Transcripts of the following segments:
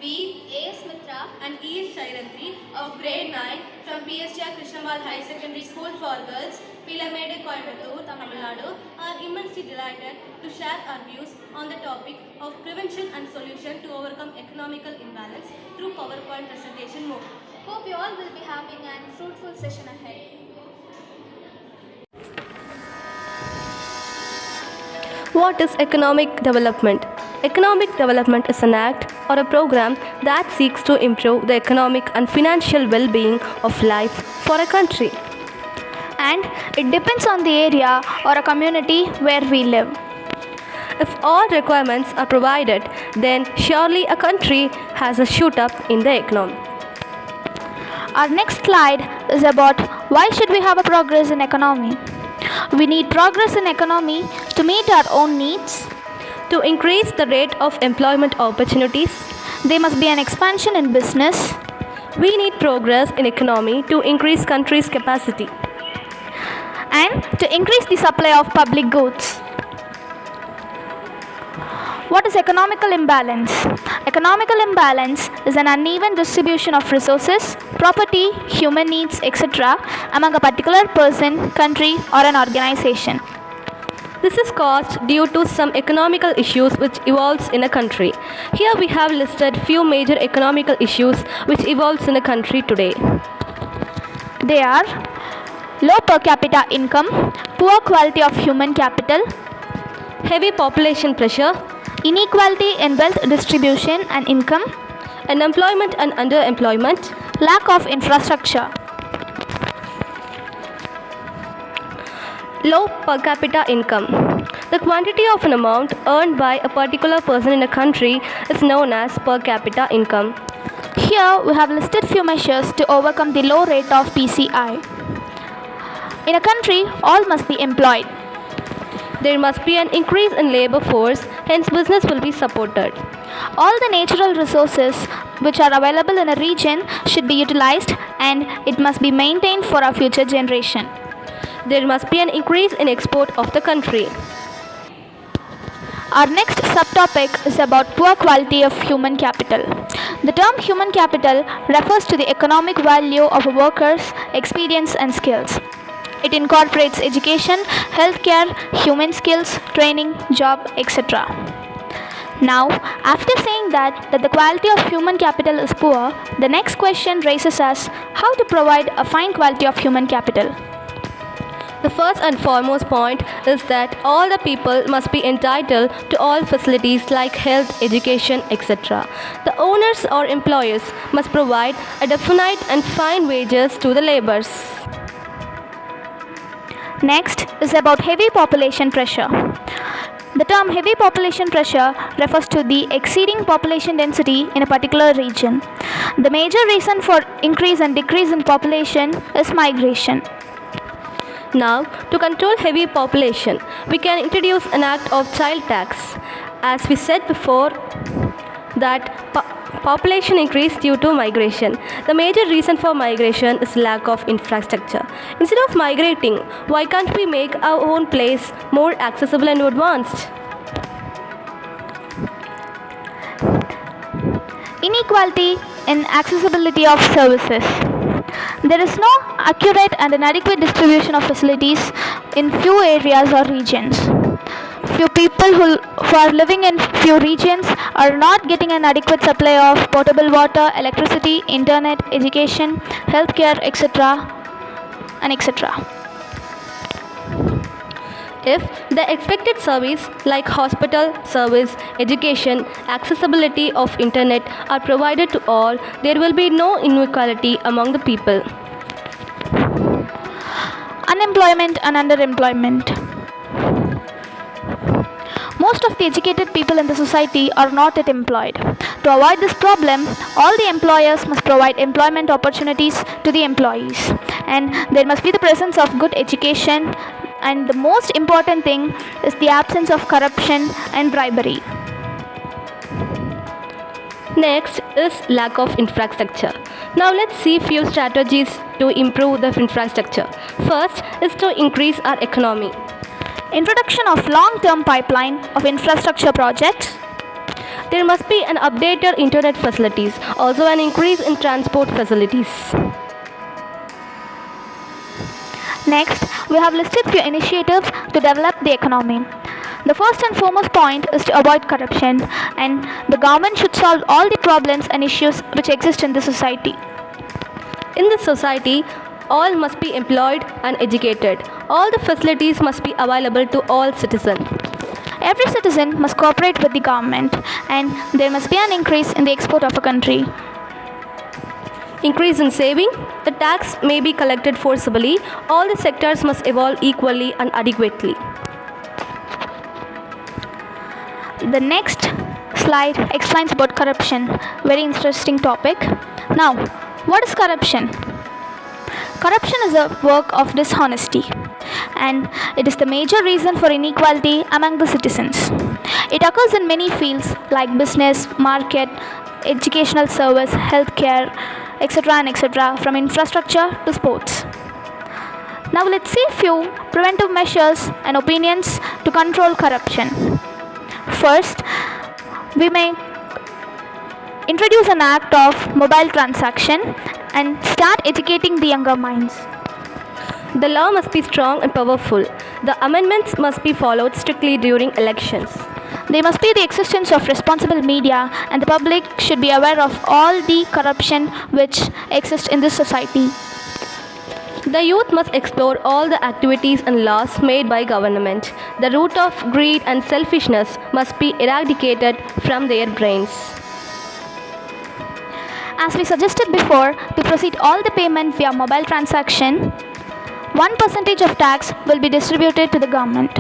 We, A.S. Mitra and E. Shairantri of grade 9 from PSGRKHSS High Secondary School for Girls, Pilamede, Coimbatore, Tamil Nadu, are immensely delighted to share our views on the topic of prevention and solution to overcome economical imbalance through PowerPoint presentation mode. Hope you all will be having a fruitful session ahead. What is economic development? Economic development is an act or a program that seeks to improve the economic and financial well-being of life for a country. And it depends on the area or a community where we live. If all requirements are provided, then surely a country has a shoot up in the economy. Our next slide is about why should we have a progress in economy. We need progress in economy to meet our own needs. To increase the rate of employment opportunities, there must be an expansion in business. We need progress in economy to increase country's capacity and to increase the supply of public goods. What is economical imbalance? Economical imbalance is an uneven distribution of resources, property, human needs, etc. among a particular person, country, or an organization. This is caused due to some economical issues which evolves in a country. Here we have listed few major economical issues which evolves in a country today. They are low per capita income, poor quality of human capital, heavy population pressure, inequality in wealth distribution and income, unemployment and underemployment, lack of infrastructure. Low per capita income. The quantity of an amount earned by a particular person in a country is known as per capita income. Here we have listed few measures to overcome the low rate of PCI. In a country, all must be employed. There must be an increase in labor force, hence business will be supported. All the natural resources which are available in a region should be utilized and it must be maintained for our future generation. There must be an increase in export of the country. Our next subtopic is about poor quality of human capital. The term human capital refers to the economic value of a worker's experience and skills. It incorporates education, healthcare, human skills, training, job, etc. Now, after saying that the quality of human capital is poor, the next question raises us how to provide a fine quality of human capital. The first and foremost point is that all the people must be entitled to all facilities like health, education, etc. The owners or employers must provide a definite and fine wages to the laborers. Next is about heavy population pressure. The term heavy population pressure refers to the exceeding population density in a particular region. The major reason for increase and decrease in population is migration. Now, to control heavy population, we can introduce an act of child tax. As we said before, that population increase due to migration. The major reason for migration is lack of infrastructure. Instead of migrating, why can't we make our own place more accessible and advanced? Inequality in accessibility of services. There is no accurate and inadequate distribution of facilities in few areas or regions. Few people who are living in few regions are not getting an adequate supply of potable water, electricity, internet, education, healthcare, etc. and etc. If the expected service like hospital service, education, accessibility of internet are provided to all, there will be no inequality among the people. Unemployment and underemployment. Most of the educated people in the society are not yet employed. To avoid this problem, all the employers must provide employment opportunities to the employees. And there must be the presence of good education. And the most important thing is the absence of corruption and bribery. Next is lack of infrastructure. Now let's see few strategies to improve the infrastructure. First is to increase our economy. Introduction of long-term pipeline of infrastructure projects. There must be an updated internet facilities, also an increase in transport facilities. Next, we have listed few initiatives to develop the economy. The first and foremost point is to avoid corruption, and the government should solve all the problems and issues which exist in the society. In this society, all must be employed and educated. All the facilities must be available to all citizens. Every citizen must cooperate with the government, and there must be an increase in the export of a country. Increase in saving, the tax may be collected forcibly. All the sectors must evolve equally and adequately. The next slide explains about corruption. Very interesting topic. Now, what is corruption? Corruption is a work of dishonesty, and it is the major reason for inequality among the citizens. It occurs in many fields like business, market, educational service, healthcare, etc. and etc., from infrastructure to sports. Now let's see a few preventive measures and opinions to control corruption. First, we may introduce an act of mobile transaction and start educating the younger minds. The law must be strong and powerful. The amendments must be followed strictly during elections. There must be the existence of responsible media, and the public should be aware of all the corruption which exists in this society. The youth must explore all the activities and laws made by government. The root of greed and selfishness must be eradicated from their brains. As we suggested before, to proceed all the payment via mobile transaction, 1% of tax will be distributed to the government.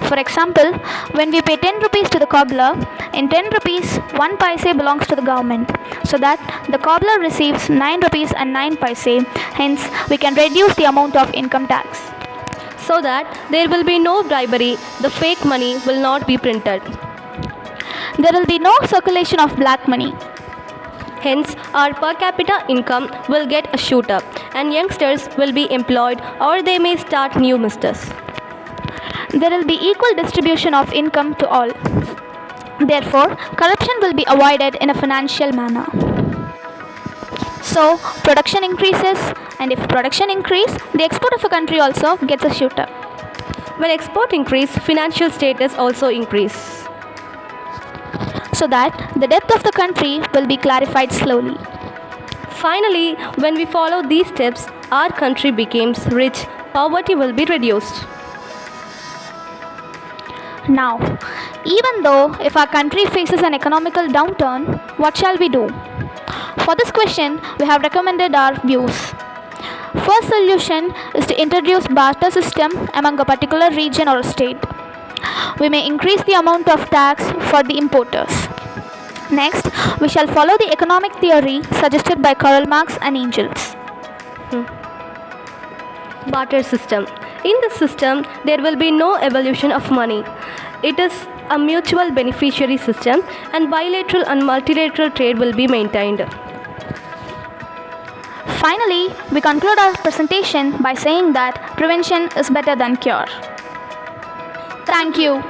For example, when we pay 10 rupees to the cobbler, in 10 rupees, 1 paise belongs to the government, so that the cobbler receives 9 rupees and 9 paise. Hence, we can reduce the amount of income tax. So that there will be no bribery, the fake money will not be printed. There will be no circulation of black money. Hence, our per capita income will get a shoot up, and youngsters will be employed or they may start new business. There will be equal distribution of income to all. Therefore, corruption will be avoided in a financial manner. So, production increases, and if production increases, the export of a country also gets a shoot up. When export increase, financial status also increase. So that the depth of the country will be clarified slowly. Finally, when we follow these steps, our country becomes rich, poverty will be reduced. Now, even though if our country faces an economical downturn, what shall we do? For this question, we have recommended our views. First solution is to introduce barter system among a particular region or state. We may increase the amount of tax for the importers. Next, we shall follow the economic theory suggested by Karl Marx and Engels. Barter system. In this system, there will be no evolution of money. It is a mutual beneficiary system, and bilateral and multilateral trade will be maintained. Finally, we conclude our presentation by saying that prevention is better than cure. Thank you.